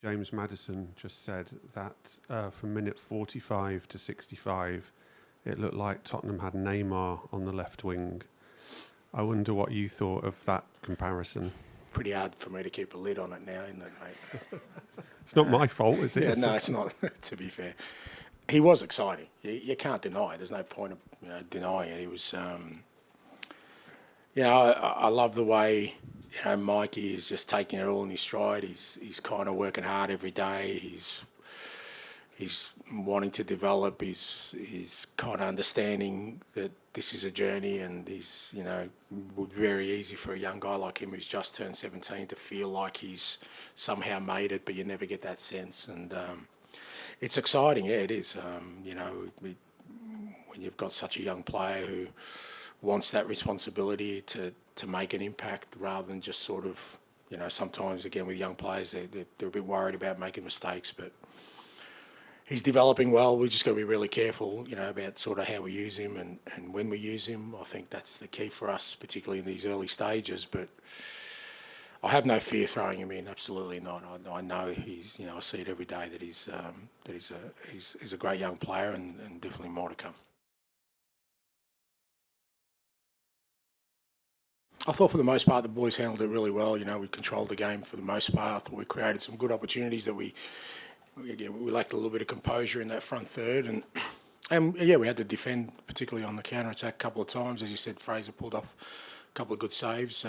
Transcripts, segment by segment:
James Maddison just said that from minute 45 to 65, it looked like Tottenham had Neymar on the left wing. I wonder what you thought of that comparison. Pretty hard for me to keep a lid on it now, isn't it, mate? It's not my fault, is it? Yeah, no, it's not, to be fair. He was exciting. You can't deny it. There's no point of denying it. He was, I love the way, Mikey is just taking it all in his stride. He's kind of working hard every day. He's wanting to develop. He's kind of understanding that this is a journey, and he's, would be very easy for a young guy like him who's just turned 17 to feel like he's somehow made it, but you never get that sense. And it's exciting, yeah, it is. When you've got such a young player who wants that responsibility to make an impact rather than just sort of, sometimes, again, with young players, they're a bit worried about making mistakes, but he's developing well. We just got to be really careful, about sort of how we use him and when we use him. I think that's the key for us, particularly in these early stages. But I have no fear throwing him in. Absolutely not. I know he's, I see it every day that he's a great young player, and definitely more to come. I thought for the most part the boys handled it really well. We controlled the game for the most part. I thought we created some good opportunities that we lacked a little bit of composure in that front third, and yeah, we had to defend, particularly on the counter-attack a couple of times. As you said, Fraser pulled off a couple of good saves,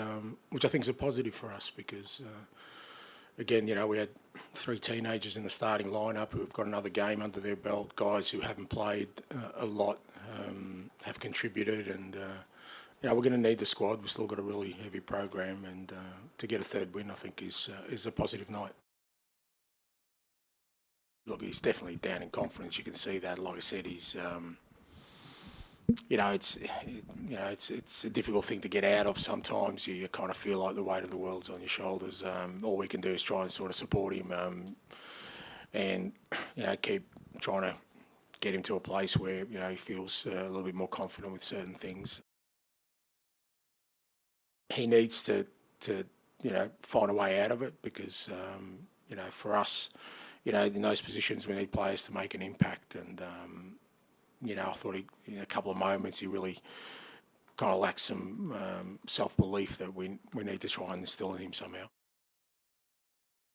which I think is a positive for us because, again, we had 3 teenagers in the starting lineup who have got another game under their belt, guys who haven't played a lot, have contributed, and we're going to need the squad. We've still got a really heavy program, and to get a third win, I think, is a positive night. Look, he's definitely down in confidence. You can see that. Like I said, he's, it's a difficult thing to get out of. Sometimes you kind of feel like the weight of the world's on your shoulders. All we can do is try and sort of support him, and keep trying to get him to a place where he feels a little bit more confident with certain things. He needs to find a way out of it because for us, in those positions we need players to make an impact, and I thought in a couple of moments he really kind of lacked some self-belief that we need to try and instill in him somehow.